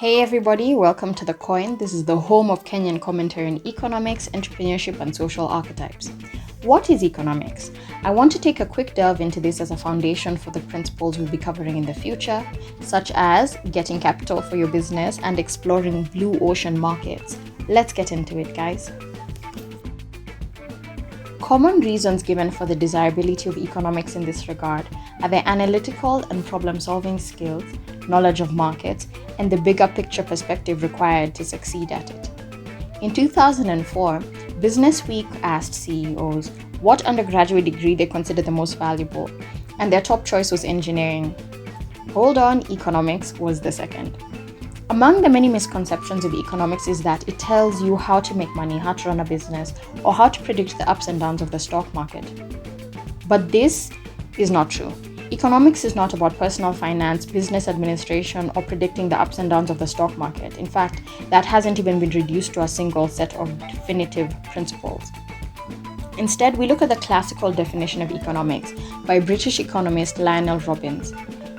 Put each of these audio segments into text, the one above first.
Hey everybody, welcome to The Coin. This is the home of Kenyan commentary on economics, entrepreneurship, and social archetypes. What is economics? I want to take a quick delve into this as a foundation for the principles we'll be covering in the future, such as getting capital for your business and exploring blue ocean markets. Let's get into it, guys. Common reasons given for the desirability of economics in this regard are the analytical and problem-solving skills, knowledge of markets, and the bigger picture perspective required to succeed at it. In 2004, Business Week asked CEOs what undergraduate degree they considered the most valuable, and their top choice was engineering. Hold on, economics was the second. Among the many misconceptions of economics is that it tells you how to make money, how to run a business, or how to predict the ups and downs of the stock market. But this is not true. Economics is not about personal finance, business administration, or predicting the ups and downs of the stock market. In fact, that hasn't even been reduced to a single set of definitive principles. Instead, we look at the classical definition of economics by British economist Lionel Robbins.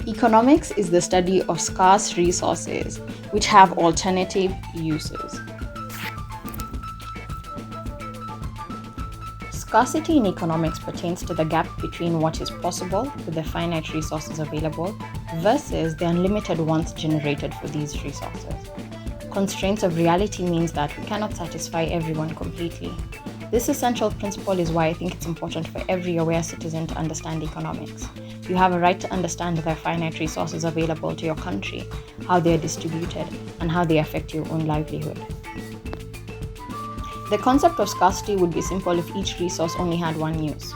Economics is the study of scarce resources which have alternative uses. Scarcity in economics pertains to the gap between what is possible with the finite resources available versus the unlimited ones generated for these resources. Constraints of reality means that we cannot satisfy everyone completely. This essential principle is why I think it's important for every aware citizen to understand economics. You have a right to understand the finite resources available to your country, how they are distributed, and how they affect your own livelihood. The concept of scarcity would be simple if each resource only had one use.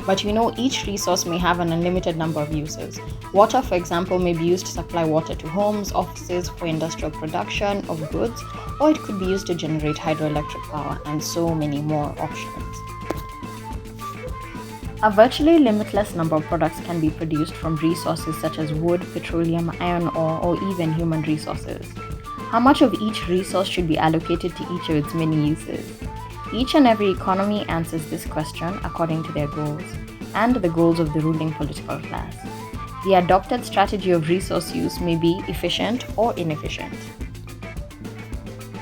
But each resource may have an unlimited number of uses. Water, for example, may be used to supply water to homes, offices, for industrial production of goods, or it could be used to generate hydroelectric power, and so many more options. A virtually limitless number of products can be produced from resources such as wood, petroleum, iron ore, or even human resources. How much of each resource should be allocated to each of its many uses? Each and every economy answers this question according to their goals and the goals of the ruling political class. The adopted strategy of resource use may be efficient or inefficient.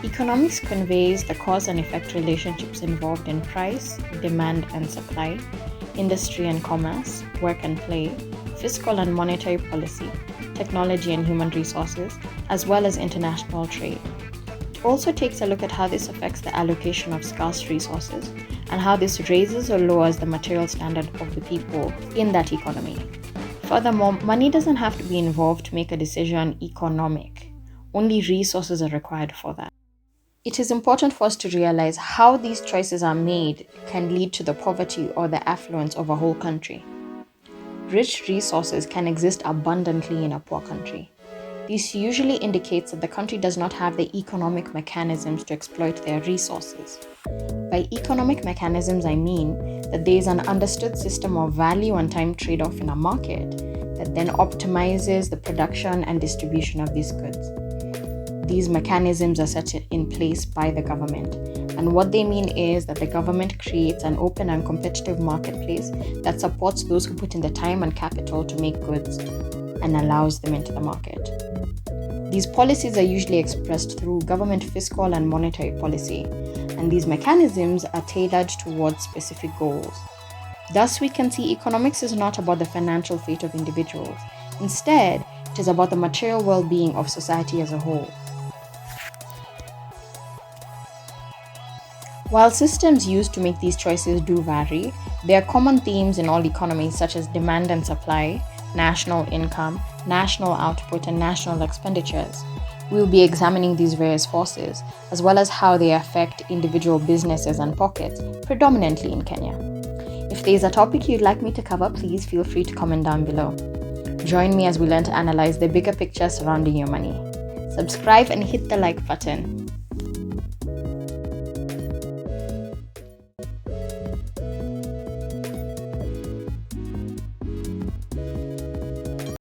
Economics conveys the cause and effect relationships involved in price, demand and supply, industry and commerce, work and play, fiscal and monetary policy, technology and human resources, as well as international trade. It also takes a look at how this affects the allocation of scarce resources and how this raises or lowers the material standard of the people in that economy. Furthermore, money doesn't have to be involved to make a decision economic. Only resources are required for that. It is important for us to realize how these choices are made can lead to the poverty or the affluence of a whole country. Rich resources can exist abundantly in a poor country. This usually indicates that the country does not have the economic mechanisms to exploit their resources. By economic mechanisms, I mean that there is an understood system of value and time trade-off in a market that then optimizes the production and distribution of these goods. These mechanisms are set in place by the government, and what they mean is that the government creates an open and competitive marketplace that supports those who put in the time and capital to make goods and allows them into the market. These policies are usually expressed through government fiscal and monetary policy, and these mechanisms are tailored towards specific goals. Thus, we can see economics is not about the financial fate of individuals. Instead, it is about the material well-being of society as a whole. While systems used to make these choices do vary, there are common themes in all economies such as demand and supply, national income, national output, and national expenditures. We will be examining these various forces, as well as how they affect individual businesses and pockets, predominantly in Kenya. If there is a topic you'd like me to cover, please feel free to comment down below. Join me as we learn to analyze the bigger picture surrounding your money. Subscribe and hit the like button.